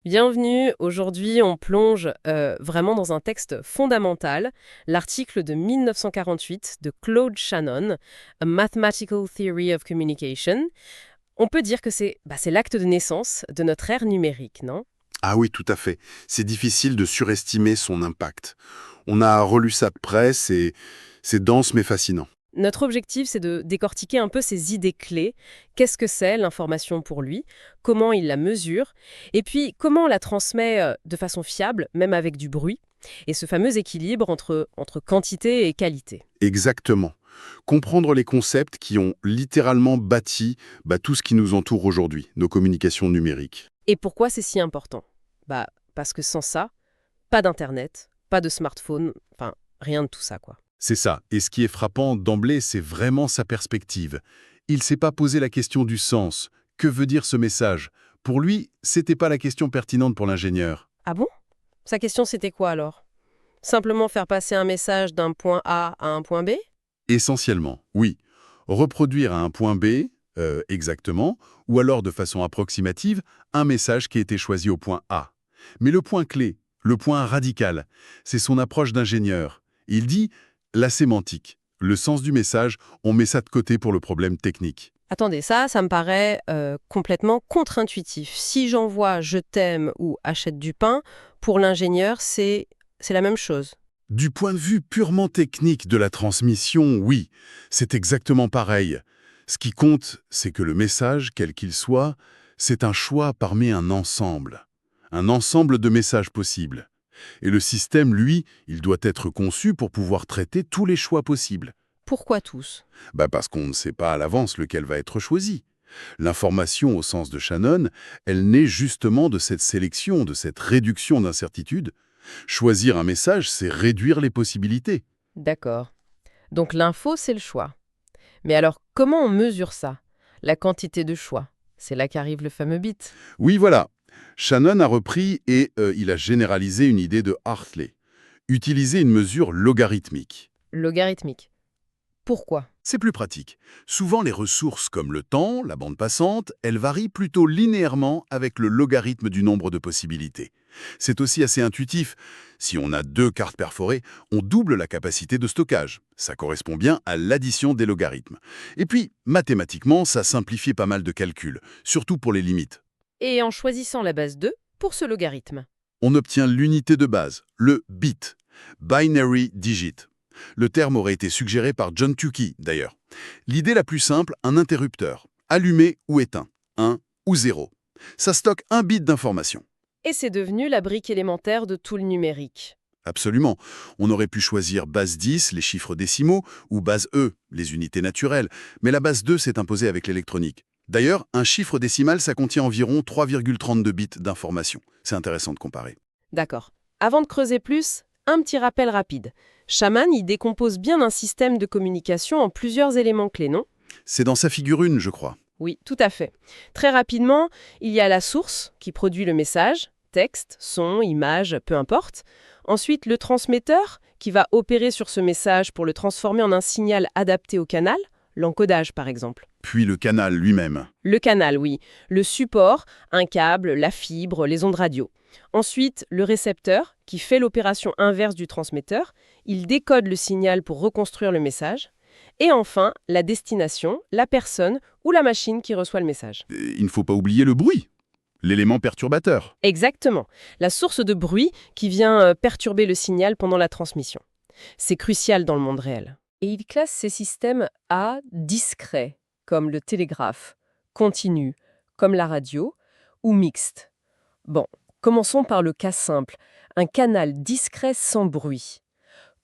Bienvenue, aujourd'hui on plonge vraiment dans un texte fondamental, l'article de 1948 de Claude Shannon, A Mathematical Theory of Communication. On peut dire que c'est l'acte de naissance de notre ère numérique, non? Ah oui, tout à fait. C'est difficile de surestimer son impact. On a relu ça de près, c'est dense mais fascinant. Notre objectif, c'est de décortiquer un peu ces idées clés. Qu'est-ce que c'est l'information pour lui? Comment il la mesure? Et puis, comment on la transmet de façon fiable, même avec du bruit? Et ce fameux équilibre entre quantité et qualité. Exactement. Comprendre les concepts qui ont littéralement bâti tout ce qui nous entoure aujourd'hui, nos communications numériques. Et pourquoi c'est si important? Parce que sans ça, pas d'internet, pas de smartphone, enfin, rien de tout ça, quoi. C'est ça. Et ce qui est frappant d'emblée, c'est vraiment sa perspective. Il s'est pas posé la question du sens. Que veut dire ce message? Pour lui, c'était pas la question pertinente pour l'ingénieur. Ah bon? Sa question, c'était quoi alors? Simplement faire passer un message d'un point A à un point B? Essentiellement, oui. Reproduire à un point B, exactement, ou alors de façon approximative, un message qui était choisi au point A. Mais le point clé, le point radical, c'est son approche d'ingénieur. Il dit la sémantique, le sens du message, on met ça de côté pour le problème technique. Attendez, ça me paraît complètement contre-intuitif. Si j'envoie «je t'aime» ou «achète du pain», pour l'ingénieur, c'est la même chose. Du point de vue purement technique de la transmission, oui, c'est exactement pareil. Ce qui compte, c'est que le message, quel qu'il soit, c'est un choix parmi un ensemble de messages possibles. Et le système, lui, il doit être conçu pour pouvoir traiter tous les choix possibles. Pourquoi tous? Parce qu'on ne sait pas à l'avance lequel va être choisi. L'information, au sens de Shannon, elle naît justement de cette sélection, de cette réduction d'incertitude. Choisir un message, c'est réduire les possibilités. D'accord. Donc l'info, c'est le choix. Mais alors, comment on mesure ça? La quantité de choix. C'est là qu'arrive le fameux bit. Oui, voilà. Shannon a repris et il a généralisé une idée de Hartley. Utiliser une mesure logarithmique. Logarithmique. Pourquoi? C'est plus pratique. Souvent, les ressources comme le temps, la bande passante, elles varient plutôt linéairement avec le logarithme du nombre de possibilités. C'est aussi assez intuitif. Si on a deux cartes perforées, on double la capacité de stockage. Ça correspond bien à l'addition des logarithmes. Et puis, mathématiquement, ça simplifie pas mal de calculs, surtout pour les limites. Et en choisissant la base 2 pour ce logarithme. On obtient l'unité de base, le bit, binary digit. Le terme aurait été suggéré par John Tukey, d'ailleurs. L'idée la plus simple, un interrupteur, allumé ou éteint, 1 ou 0. Ça stocke un bit d'information. Et c'est devenu la brique élémentaire de tout le numérique. Absolument. On aurait pu choisir base 10, les chiffres décimaux, ou base E, les unités naturelles, mais la base 2 s'est imposée avec l'électronique. D'ailleurs, un chiffre décimal, ça contient environ 3,32 bits d'information. C'est intéressant de comparer. D'accord. Avant de creuser plus, un petit rappel rapide. Shaman y décompose bien un système de communication en plusieurs éléments clés, non? C'est dans sa figure 1, je crois. Oui, tout à fait. Très rapidement, il y a la source qui produit le message, texte, son, image, peu importe. Ensuite, le transmetteur qui va opérer sur ce message pour le transformer en un signal adapté au canal, l'encodage par exemple. Puis le canal lui-même. Le canal, oui. Le support, un câble, la fibre, les ondes radio. Ensuite, le récepteur, qui fait l'opération inverse du transmetteur. Il décode le signal pour reconstruire le message. Et enfin, la destination, la personne ou la machine qui reçoit le message. Et il ne faut pas oublier le bruit, l'élément perturbateur. Exactement. La source de bruit qui vient perturber le signal pendant la transmission. C'est crucial dans le monde réel. Et il classe ces systèmes A discrets, comme le télégraphe, continu, comme la radio, ou mixte. Bon, commençons par le cas simple, un canal discret sans bruit.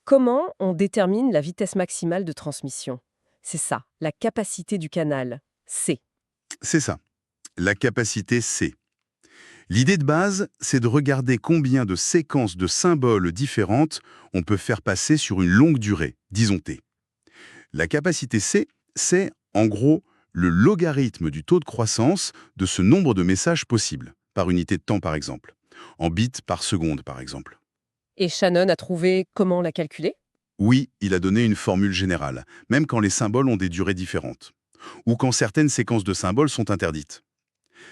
Comment on détermine la vitesse maximale de transmission? C'est ça, la capacité du canal, C. C'est ça, la capacité C. L'idée de base, c'est de regarder combien de séquences de symboles différentes on peut faire passer sur une longue durée, disons T. La capacité C, c'est, en gros, le logarithme du taux de croissance de ce nombre de messages possibles, par unité de temps par exemple, en bits par seconde par exemple. Et Shannon a trouvé comment la calculer? Oui, il a donné une formule générale, même quand les symboles ont des durées différentes, ou quand certaines séquences de symboles sont interdites.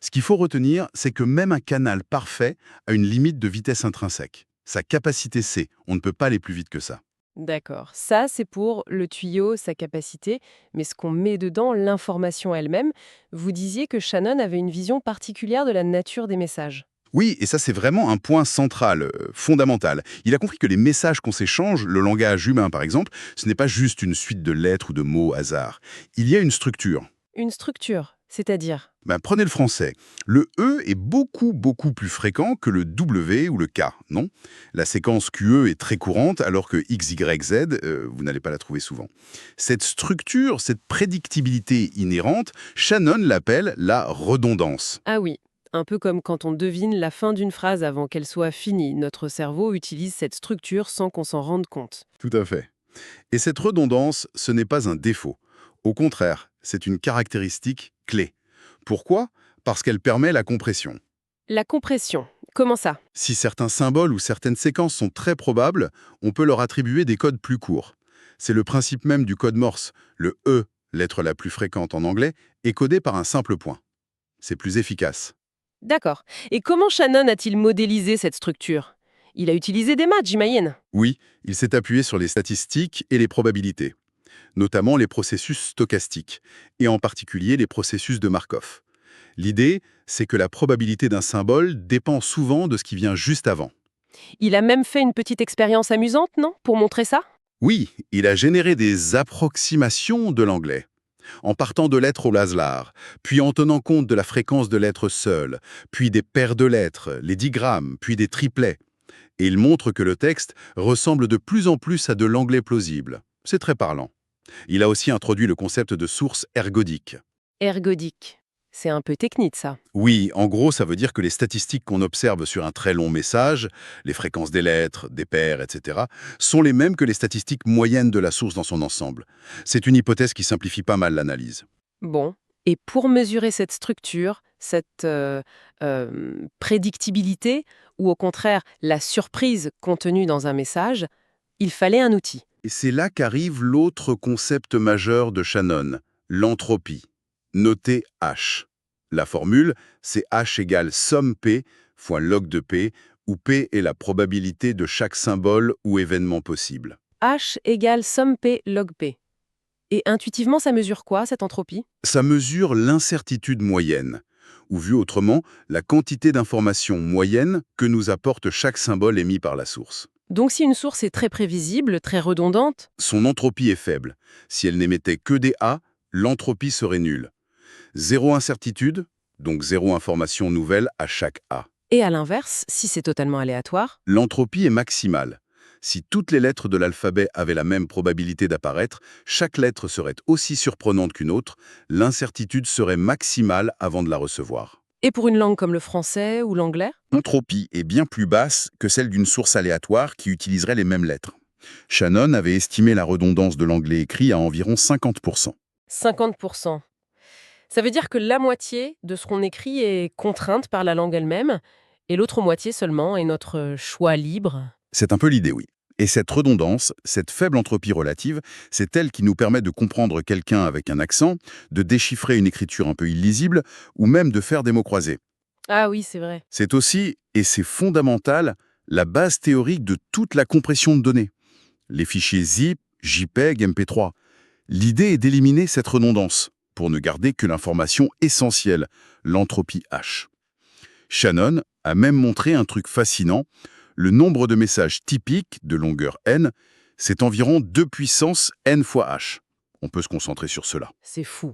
Ce qu'il faut retenir, c'est que même un canal parfait a une limite de vitesse intrinsèque. Sa capacité C, on ne peut pas aller plus vite que ça. D'accord. Ça, c'est pour le tuyau, sa capacité, mais ce qu'on met dedans, l'information elle-même, vous disiez que Shannon avait une vision particulière de la nature des messages. Oui, et ça c'est vraiment un point central, fondamental. Il a compris que les messages qu'on s'échange, le langage humain par exemple, ce n'est pas juste une suite de lettres ou de mots au hasard. Il y a une structure. Une structure, c'est-à-dire? Ben, prenez le français. Le E est beaucoup plus fréquent que le W ou le K, non? La séquence QE est très courante, alors que X, Y, Z, vous n'allez pas la trouver souvent. Cette structure, cette prédictibilité inhérente, Shannon l'appelle la redondance. Ah oui, un peu comme quand on devine la fin d'une phrase avant qu'elle soit finie. Notre cerveau utilise cette structure sans qu'on s'en rende compte. Tout à fait. Et cette redondance, ce n'est pas un défaut. Au contraire, c'est une caractéristique clé. Pourquoi? Parce qu'elle permet la compression. La compression, comment ça? Si certains symboles ou certaines séquences sont très probables, on peut leur attribuer des codes plus courts. C'est le principe même du code Morse. Le E, lettre la plus fréquente en anglais, est codé par un simple point. C'est plus efficace. D'accord. Et comment Shannon a-t-il modélisé cette structure? Il a utilisé des maths, j'imagine. Oui, il s'est appuyé sur les statistiques et les probabilités, notamment les processus stochastiques, et en particulier les processus de Markov. L'idée, c'est que la probabilité d'un symbole dépend souvent de ce qui vient juste avant. Il a même fait une petite expérience amusante, non? Pour montrer ça? Oui, il a généré des approximations de l'anglais, en partant de lettres au hasard, puis en tenant compte de la fréquence de lettres seules, puis des paires de lettres, les digrammes, puis des triplets. Et il montre que le texte ressemble de plus en plus à de l'anglais plausible. C'est très parlant. Il a aussi introduit le concept de source ergodique. Ergodique. C'est un peu technique, ça. Oui, en gros, ça veut dire que les statistiques qu'on observe sur un très long message, les fréquences des lettres, des paires, etc., sont les mêmes que les statistiques moyennes de la source dans son ensemble. C'est une hypothèse qui simplifie pas mal l'analyse. Bon. Et pour mesurer cette structure, cette prédictibilité, ou au contraire la surprise contenue dans un message, il fallait un outil. Et c'est là qu'arrive l'autre concept majeur de Shannon, l'entropie. Notez H. La formule, c'est H égale somme P fois log de P, où P est la probabilité de chaque symbole ou événement possible. H égale somme P log P. Et intuitivement, ça mesure quoi, cette entropie? Ça mesure l'incertitude moyenne, ou vu autrement, la quantité d'informations moyenne que nous apporte chaque symbole émis par la source. Donc si une source est très prévisible, très redondante, Son entropie est faible. Si elle n'émettait que des A, l'entropie serait nulle. Zéro incertitude, donc zéro information nouvelle à chaque A. et à l'inverse, si c'est totalement aléatoire, L'entropie est maximale. Si toutes les lettres de l'alphabet avaient la même probabilité d'apparaître, chaque lettre serait aussi surprenante qu'une autre, l'incertitude serait maximale avant de la recevoir. et pour une langue comme le français ou l'anglais, L'entropie est bien plus basse que celle d'une source aléatoire qui utiliserait les mêmes lettres. Shannon avait estimé la redondance de l'anglais écrit à environ 50%. 50%. Ça veut dire que la moitié de ce qu'on écrit est contrainte par la langue elle-même, et l'autre moitié seulement est notre choix libre. C'est un peu l'idée, oui. Et cette redondance, cette faible entropie relative, c'est elle qui nous permet de comprendre quelqu'un avec un accent, de déchiffrer une écriture un peu illisible, ou même de faire des mots croisés. Ah oui, c'est vrai. C'est aussi, et c'est fondamental, la base théorique de toute la compression de données. Les fichiers zip, JPEG, MP3. L'idée est d'éliminer cette redondance, pour ne garder que l'information essentielle, l'entropie H. Shannon a même montré un truc fascinant. Le nombre de messages typiques de longueur n, c'est environ 2 puissance n fois h. On peut se concentrer sur cela. C'est fou.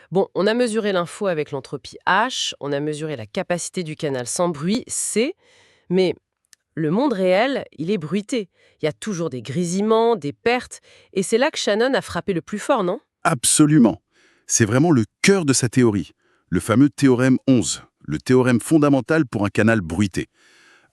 Bon, on a mesuré l'info avec l'entropie H, on a mesuré la capacité du canal sans bruit, C, mais le monde réel, il est bruité. Il y a toujours des grésillements, des pertes, et c'est là que Shannon a frappé le plus fort, non? Absolument. C'est vraiment le cœur de sa théorie. Le fameux théorème 11, le théorème fondamental pour un canal bruité.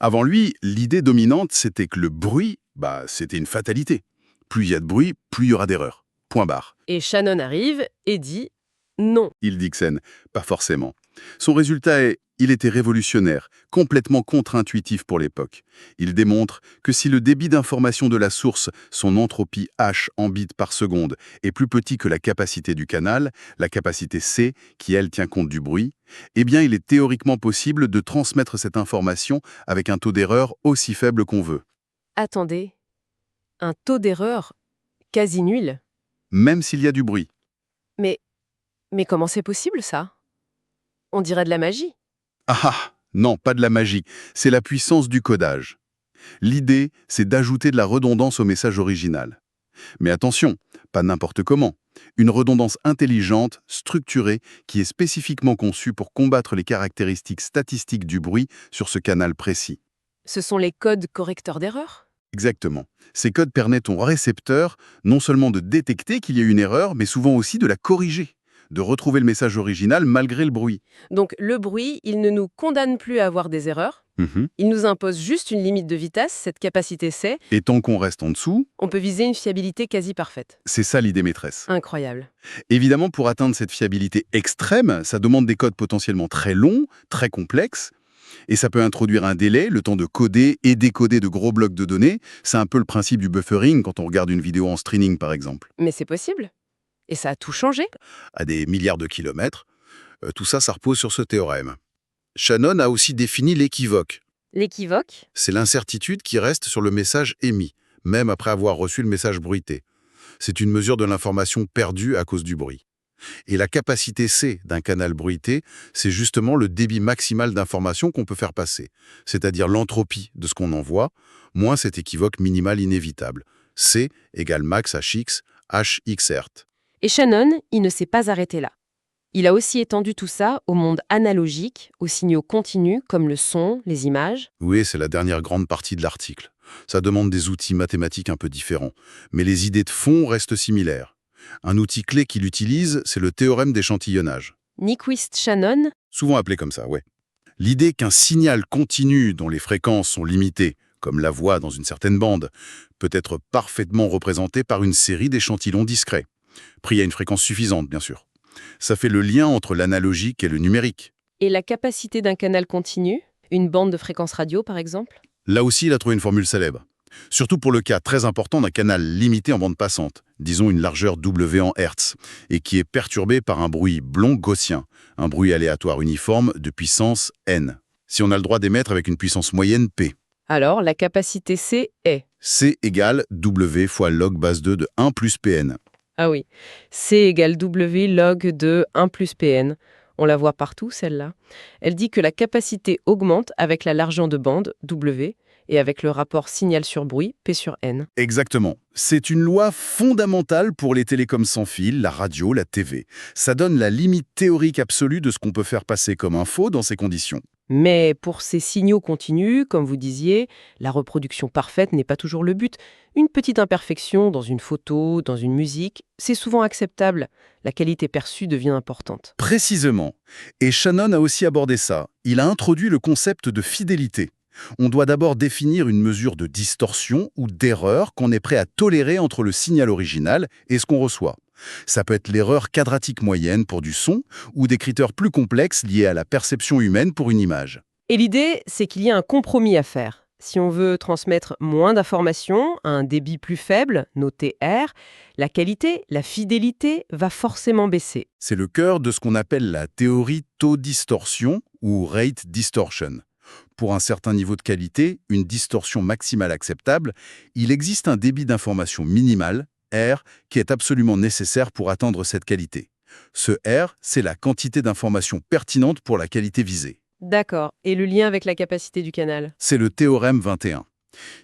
Avant lui, l'idée dominante, c'était que le bruit, c'était une fatalité. Plus il y a de bruit, plus il y aura d'erreurs. Point barre. Et Shannon arrive et dit non. Il Dixon, pas forcément. Son résultat est Il était révolutionnaire, complètement contre-intuitif pour l'époque. Il démontre que si le débit d'information de la source, son entropie H en bits par seconde, est plus petit que la capacité du canal, la capacité C, qui elle tient compte du bruit, eh bien il est théoriquement possible de transmettre cette information avec un taux d'erreur aussi faible qu'on veut. Attendez, un taux d'erreur quasi nul. Même s'il y a du bruit. Mais, mais comment c'est possible, ça? On dirait de la magie. Ah ah, non, pas de la magie, c'est la puissance du codage. L'idée, c'est d'ajouter de la redondance au message original. Mais attention, pas n'importe comment. Une redondance intelligente, structurée, qui est spécifiquement conçue pour combattre les caractéristiques statistiques du bruit sur ce canal précis. Ce sont les codes correcteurs d'erreur? Exactement. Ces codes permettent au récepteur non seulement de détecter qu'il y a une erreur, mais souvent aussi de la corriger, de retrouver le message original malgré le bruit. Donc le bruit, il ne nous condamne plus à avoir des erreurs. Mhm. Il nous impose juste une limite de vitesse, cette capacité C. Et tant qu'on reste en dessous, On peut viser une fiabilité quasi parfaite. c'est ça l'idée maîtresse. Incroyable. Évidemment, pour atteindre cette fiabilité extrême, ça demande des codes potentiellement très longs, très complexes, et ça peut introduire un délai, le temps de coder et décoder de gros blocs de données. C'est un peu le principe du buffering quand on regarde une vidéo en streaming, par exemple. Mais c'est possible. Et ça a tout changé. À des milliards de kilomètres, tout ça, ça repose sur ce théorème. Shannon a aussi défini l'équivoque. L'équivoque? C'est l'incertitude qui reste sur le message émis, même après avoir reçu le message bruité. C'est une mesure de l'information perdue à cause du bruit. Et la capacité C d'un canal bruité, c'est justement le débit maximal d'information qu'on peut faire passer, c'est-à-dire l'entropie de ce qu'on envoie, moins cet équivoque minimal inévitable. C égale max hx, hx hertz. Et Shannon, il ne s'est pas arrêté là. Il a aussi étendu tout ça au monde analogique, aux signaux continus comme le son, les images. Oui, c'est la dernière grande partie de l'article. Ça demande des outils mathématiques un peu différents, mais les idées de fond restent similaires. Un outil clé qu'il utilise, c'est le théorème d'échantillonnage. Nyquist-Shannon? Souvent appelé comme ça, ouais. L'idée qu'un signal continu dont les fréquences sont limitées, comme la voix dans une certaine bande, peut être parfaitement représenté par une série d'échantillons discrets, pris à une fréquence suffisante, bien sûr. Ça fait le lien entre l'analogique et le numérique. Et la capacité d'un canal continu? Une bande de fréquence radio, par exemple? Là aussi, il a trouvé une formule célèbre. Surtout pour le cas très important d'un canal limité en bande passante, disons une largeur W en Hertz, et qui est perturbé par un bruit blond gaussien, un bruit aléatoire uniforme de puissance N. Si on a le droit d'émettre avec une puissance moyenne P. Alors, la capacité C est? C égale W fois log base 2 de 1 plus Pn. Ah oui, C égale W log de 1 plus Pn. On la voit partout, celle-là. Elle dit que la capacité augmente avec la largeur de bande, W, et avec le rapport signal sur bruit, P sur N. Exactement. C'est une loi fondamentale pour les télécoms sans fil, la radio, la TV. Ça donne la limite théorique absolue de ce qu'on peut faire passer comme info dans ces conditions. Mais pour ces signaux continus, comme vous disiez, la reproduction parfaite n'est pas toujours le but. Une petite imperfection dans une photo, dans une musique, c'est souvent acceptable. La qualité perçue devient importante. Précisément. Et Shannon a aussi abordé ça. Il a introduit le concept de fidélité. On doit d'abord définir une mesure de distorsion ou d'erreur qu'on est prêt à tolérer entre le signal original et ce qu'on reçoit. Ça peut être l'erreur quadratique moyenne pour du son ou des critères plus complexes liés à la perception humaine pour une image. Et l'idée, c'est qu'il y a un compromis à faire. Si on veut transmettre moins d'informations à un débit plus faible, noté R, la qualité, la fidélité va forcément baisser. C'est le cœur de ce qu'on appelle la théorie taux-distorsion ou rate distortion. Pour un certain niveau de qualité, une distorsion maximale acceptable, il existe un débit d'information minimal, R, qui est absolument nécessaire pour atteindre cette qualité. Ce R, c'est la quantité d'informations pertinentes pour la qualité visée. D'accord. Et le lien avec la capacité du canal? C'est le théorème 21.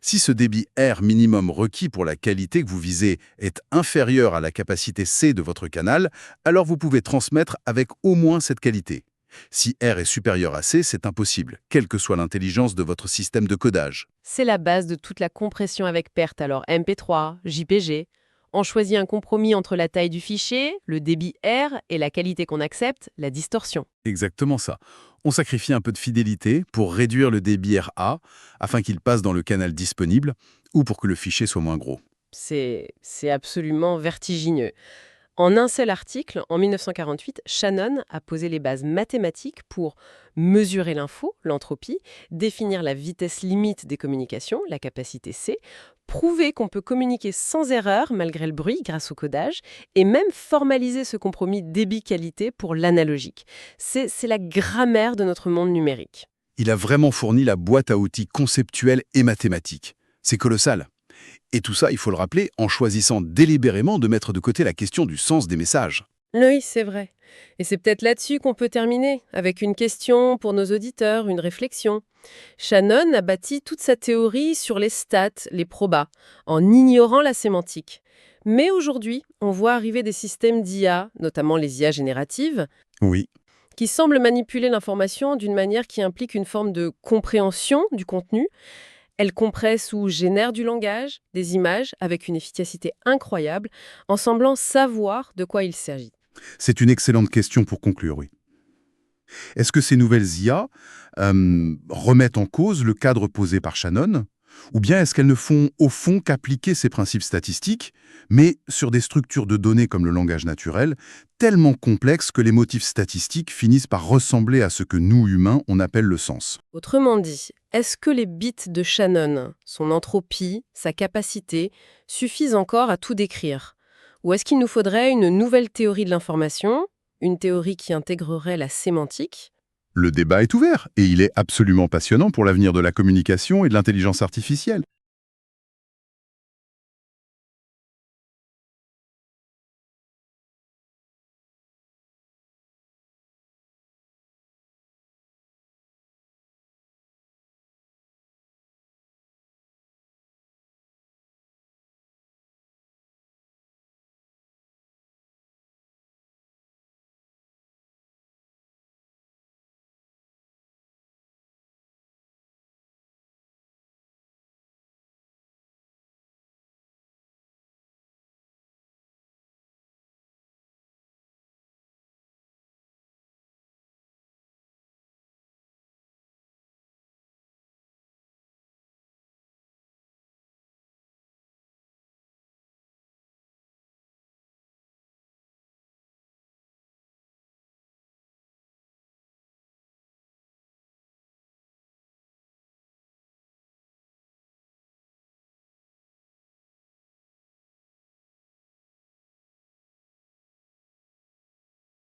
Si ce débit R minimum requis pour la qualité que vous visez est inférieur à la capacité C de votre canal, alors vous pouvez transmettre avec au moins cette qualité. Si R est supérieur à C, c'est impossible, quelle que soit l'intelligence de votre système de codage. C'est la base de toute la compression avec perte, alors MP3, JPG. On choisit un compromis entre la taille du fichier, le débit R et la qualité qu'on accepte, la distorsion. Exactement ça. On sacrifie un peu de fidélité pour réduire le débit RA afin qu'il passe dans le canal disponible ou pour que le fichier soit moins gros. C'est absolument vertigineux. En un seul article, en 1948, Shannon a posé les bases mathématiques pour mesurer l'info, l'entropie, définir la vitesse limite des communications, la capacité C, prouver qu'on peut communiquer sans erreur malgré le bruit grâce au codage, et même formaliser ce compromis débit-qualité pour l'analogique. C'est la grammaire de notre monde numérique. Il a vraiment fourni la boîte à outils conceptuelle et mathématique. C'est colossal. Et tout ça, il faut le rappeler, en choisissant délibérément de mettre de côté la question du sens des messages. Oui, c'est vrai. Et c'est peut-être là-dessus qu'on peut terminer, avec une question pour nos auditeurs, une réflexion. Shannon a bâti toute sa théorie sur les stats, les probas, en ignorant la sémantique. Mais aujourd'hui, on voit arriver des systèmes d'IA, notamment les IA génératives, Oui. qui semblent manipuler l'information d'une manière qui implique une forme de compréhension du contenu. Elles compressent ou génèrent du langage, des images, avec une efficacité incroyable, en semblant savoir de quoi il s'agit. C'est une excellente question pour conclure, oui. Est-ce que ces nouvelles IA remettent en cause le cadre posé par Shannon? Ou bien est-ce qu'elles ne font au fond qu'appliquer ces principes statistiques, mais sur des structures de données comme le langage naturel, tellement complexes que les motifs statistiques finissent par ressembler à ce que nous, humains, on appelle le sens? Autrement dit, est-ce que les bits de Shannon, son entropie, sa capacité, suffisent encore à tout décrire? Ou est-ce qu'il nous faudrait une nouvelle théorie de l'information, une théorie qui intégrerait la sémantique? Le débat est ouvert, et il est absolument passionnant pour l'avenir de la communication et de l'intelligence artificielle.